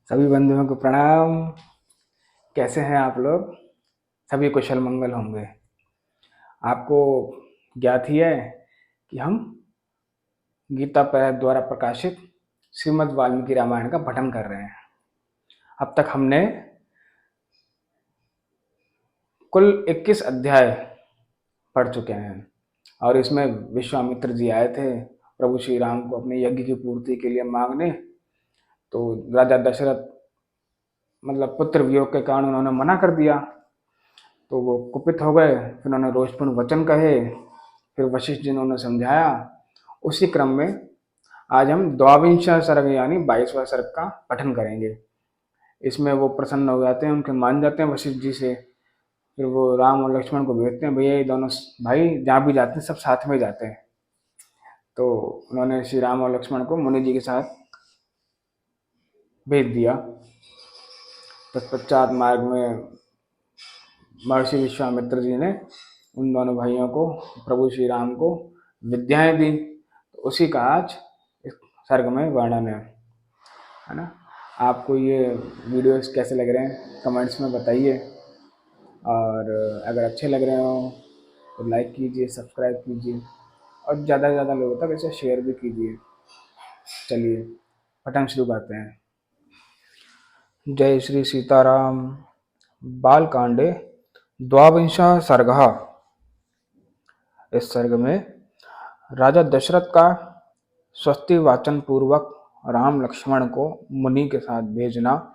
सभी बंधुओं को प्रणाम। कैसे हैं आप लोग? सभी कुशल मंगल होंगे। आपको ज्ञात ही है कि हम गीता परिषद द्वारा प्रकाशित श्रीमद् वाल्मीकि रामायण का पठन कर रहे हैं। अब तक हमने कुल 21 अध्याय पढ़ चुके हैं और इसमें विश्वामित्र जी आए थे प्रभु श्री राम को अपने यज्ञ की पूर्ति के लिए मांगने। तो राजा दशरथ मतलब पुत्र वियोग के कारण उन्होंने मना कर दिया, तो वो कुपित हो गए। फिर उन्होंने रोषपूर्ण वचन कहे, फिर वशिष्ठ जी ने उन्हें समझाया। उसी क्रम में आज हम द्वाविंश सर्ग यानी 22वां सर्ग का पठन करेंगे। इसमें वो प्रसन्न हो जाते हैं, उनके मान जाते हैं वशिष्ठ जी से। फिर वो राम और लक्ष्मण को भेजते हैं, भैया ये दोनों भाई जहाँ भी जाते हैं सब साथ में जाते हैं। तो उन्होंने श्री राम और लक्ष्मण को मुनि जी के साथ भेज दिया। तत्पश्चात मार्ग में महर्षि विश्वामित्र जी ने उन दोनों भाइयों को, प्रभु श्री राम को विद्याएं दी। तो उसी का आज इस सर्ग में वर्णन है ना। आपको ये वीडियोस कैसे लग रहे हैं कमेंट्स में बताइए, और अगर अच्छे लग रहे हो तो लाइक कीजिए, सब्सक्राइब कीजिए और ज़्यादा से ज़्यादा लोगों तक इसे शेयर भी कीजिए। चलिए पठन शुरू करते हैं। जय श्री सीताराम। बालकांडे द्वाविंशः सर्गः। इस सर्ग में राजा दशरथ का स्वस्ति वाचन पूर्वक राम लक्ष्मण को मुनि के साथ भेजना,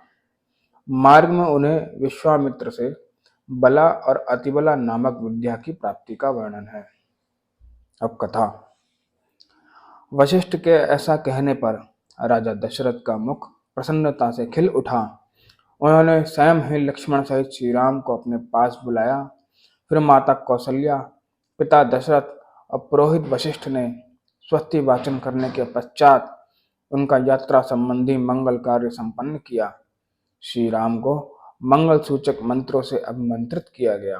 मार्ग में उन्हें विश्वामित्र से बला और अतिबला नामक विद्या की प्राप्ति का वर्णन है। अब कथा। वशिष्ठ के ऐसा कहने पर राजा दशरथ का मुख प्रसन्नता से खिल उठा। उन्होंने स्वयं ही लक्ष्मण सहित श्री राम को अपने पास बुलाया। फिर माता कौशल्या, पिता दशरथ और पुरोहित वशिष्ठ ने स्वस्ति वाचन करने के पश्चात उनका यात्रा संबंधी मंगल कार्य संपन्न किया। श्री राम को मंगल सूचक मंत्रों से अभिमंत्रित किया गया।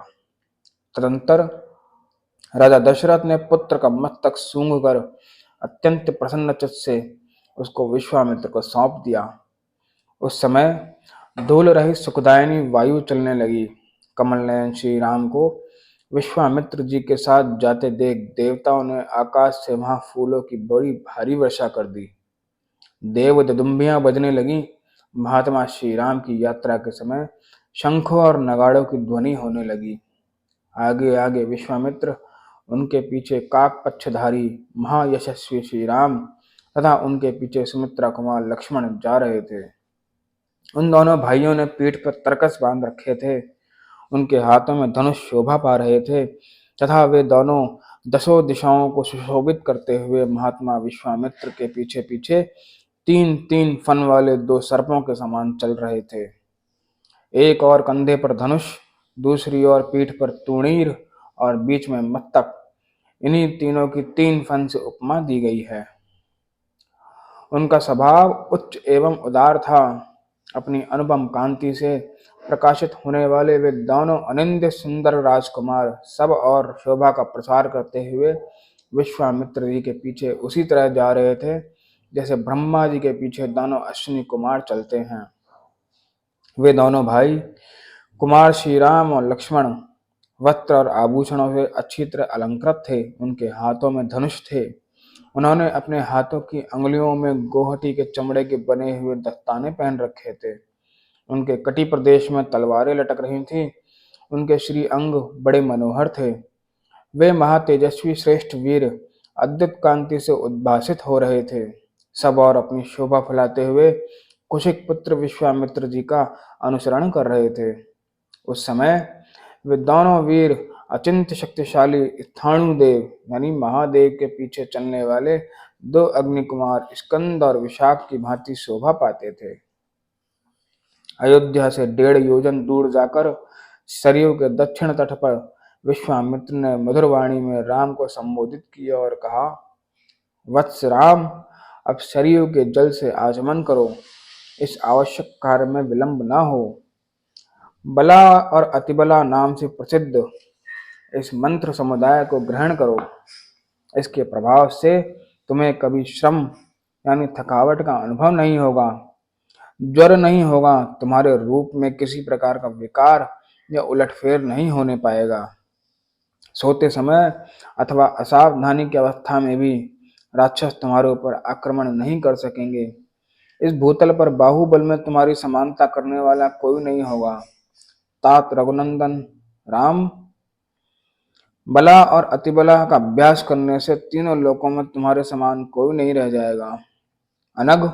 तदंतर राजा दशरथ ने पुत्र का मस्तक सूंघकर अत्यंत प्रसन्नचित्त से उसको विश्वामित्र को सौंप दिया। उस समय धूल रहित सुखदायिनी वायु चलने लगी। कमल नयन श्री राम को विश्वामित्र जी के साथ जाते देख देवताओं ने आकाश से वहां फूलों की बड़ी भारी वर्षा कर दी। देव दुदुम्बियां बजने लगी। महात्मा श्री राम की यात्रा के समय शंखों और नगाड़ों की ध्वनि होने लगी। आगे आगे विश्वामित्र, उनके पीछे काक पक्षधारी महायशस्वी श्री राम तथा उनके पीछे सुमित्रा कुमार लक्ष्मण जा रहे थे। उन दोनों भाइयों ने पीठ पर तरकस बांध रखे थे। उनके हाथों में धनुष शोभा पा रहे थे तथा वे दोनों दसों दिशाओं को सुशोभित करते हुए महात्मा विश्वामित्र के पीछे पीछे 3-3 फन वाले 2 सर्पों के समान चल रहे थे। एक और कंधे पर धनुष, दूसरी ओर पीठ पर तूणीर और बीच में मस्तक। इन्हीं तीनों की 3 फन से उपमा दी गई है। उनका स्वभाव उच्च एवं उदार था। अपनी अनुपम कांति से प्रकाशित होने वाले वे दोनों अनिंद्य सुंदर राजकुमार सब और शोभा का प्रसार करते हुए विश्वामित्र जी के पीछे उसी तरह जा रहे थे जैसे ब्रह्मा जी के पीछे दोनों अश्विनी कुमार चलते हैं। वे दोनों भाई कुमार श्री राम और लक्ष्मण वस्त्र और आभूषणों से अच्छी तरह अलंकृत थे। उनके हाथों में धनुष थे। उन्होंने अपने हाथों की अंगुलियों में गोहटी के चमड़े के बने हुए दस्ताने पहन रखे थे। उनके कटी प्रदेश में तलवारें लटक रही थीं। उनके श्री अंग बड़े मनोहर थे। वे महातेजस्वी श्रेष्ठ वीर अद्भुत कांति से उद्भासित हो रहे थे। सब और अपनी शोभा फैलाते हुए कुशिक पुत्र विश्वामित्र जी का अनुसरण कर रहे थे। उस समय वे दोनों वीर अचिंत्य शक्तिशाली स्थाणुदेव यानी महादेव के पीछे चलने वाले 2 अग्नि कुमार स्कंद और विशाख की भांति शोभा पाते थे। अयोध्या से 1.5 योजन दूर जाकर सरयू के दक्षिण तट पर विश्वामित्र ने मधुर वाणी में राम को संबोधित किया और कहा, वत्स राम, अब सरयू के जल से आचमन करो। इस आवश्यक कार्य में विलंब न हो। बला और अतिबला नाम से प्रसिद्ध इस मंत्र समुदाय को ग्रहण करो। इसके प्रभाव से तुम्हें कभी श्रम यानी थकावट का अनुभव नहीं होगा। ज्वर नहीं होगा, तुम्हारे रूप में किसी प्रकार का विकार या उलटफेर नहीं होने पाएगा। सोते समय अथवा असावधानी की अवस्था में भी राक्षस तुम्हारे ऊपर आक्रमण नहीं कर सकेंगे। इस भूतल पर बाहुबल में तुम्हारी समानता करने वाला कोई नहीं होगा। तात रघुनंदन राम, बला और अतिबला का अभ्यास करने से तीनों लोकों में तुम्हारे समान कोई नहीं रह जाएगा। अनघ,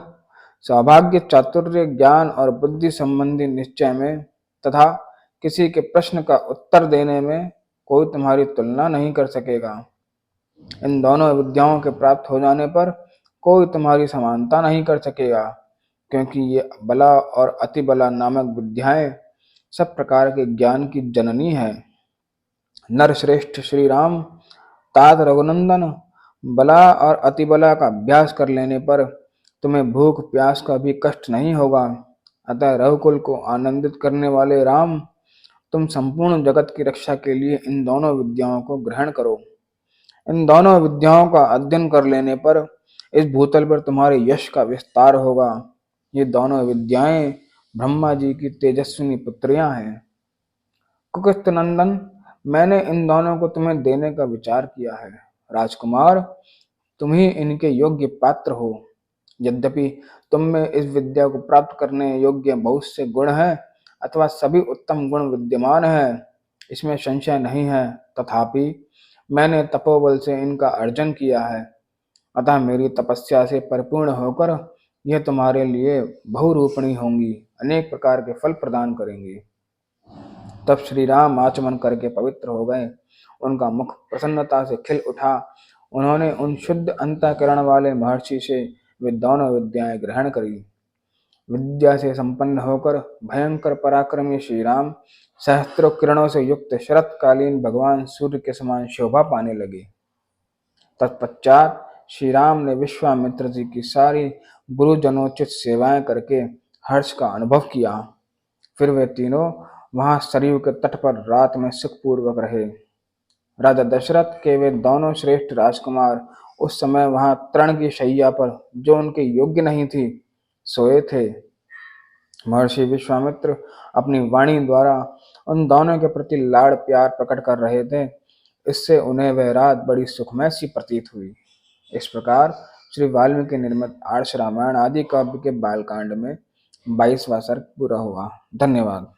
सौभाग्य, चातुर्य, ज्ञान और बुद्धि संबंधी निश्चय में तथा किसी के प्रश्न का उत्तर देने में कोई तुम्हारी तुलना नहीं कर सकेगा। इन दोनों विद्याओं के प्राप्त हो जाने पर कोई तुम्हारी समानता नहीं कर सकेगा, क्योंकि ये बला और अतिबला नामक विद्याएं सब प्रकार के ज्ञान की जननी है। नरश्रेष्ठ श्री राम, तात रघुनंदन, बला और अतिबला का अभ्यास कर लेने पर तुम्हें भूख प्यास का भी कष्ट नहीं होगा। अतः रघुकुल को आनंदित करने वाले राम, तुम संपूर्ण जगत की रक्षा के लिए इन दोनों विद्याओं को ग्रहण करो। इन दोनों विद्याओं का अध्ययन कर लेने पर इस भूतल पर तुम्हारे यश का विस्तार होगा। ये दोनों विद्याएं ब्रह्मा जी की तेजस्विनी पुत्रियां हैं। कुकुस्त नंदन, मैंने इन दोनों को तुम्हें देने का विचार किया है। राजकुमार, तुम ही इनके योग्य पात्र हो। यद्यपि तुम में इस विद्या को प्राप्त करने योग्य बहुत से गुण हैं अथवा सभी उत्तम गुण विद्यमान हैं, इसमें संशय नहीं है, तथापि मैंने तपोबल से इनका अर्जन किया है। अतः मेरी तपस्या से परिपूर्ण होकर यह तुम्हारे लिए बहुरूपणी होंगी, अनेक प्रकार के फल प्रदान करेंगी। तब श्री राम आचमन करके पवित्र हो गए। उनका मुख प्रसन्नता से खिल उठा। उन्होंने उन शुद्ध अंतःकरण वाले महर्षि से वे दोनों विद्याएं ग्रहण करी। विद्या से संपन्न होकर भयंकर पराक्रमी श्री राम सहस्त्रों किरणों से युक्त शरतकालीन भगवान सूर्य के समान शोभा पाने लगे। तत्पश्चात श्री राम ने विश्वामित्र जी की सारी गुरुजनोचित सेवाएं करके हर्ष का अनुभव किया। फिर वे तीनों वहां सरयू के तट पर रात में सुखपूर्वक रहे। राजा दशरथ के वे दोनों श्रेष्ठ राजकुमार उस समय वहां तृण की शैया पर, जो उनके योग्य नहीं थी, सोए थे। महर्षि विश्वामित्र अपनी वाणी द्वारा उन दोनों के प्रति लाड़ प्यार प्रकट कर रहे थे। इससे उन्हें वह रात बड़ी सुखमय सी प्रतीत हुई। इस प्रकार श्री वाल्मीकि निर्मित आर्ष रामायण आदि काव्य के बालकांड में 22वां सर्ग पूरा हुआ। धन्यवाद।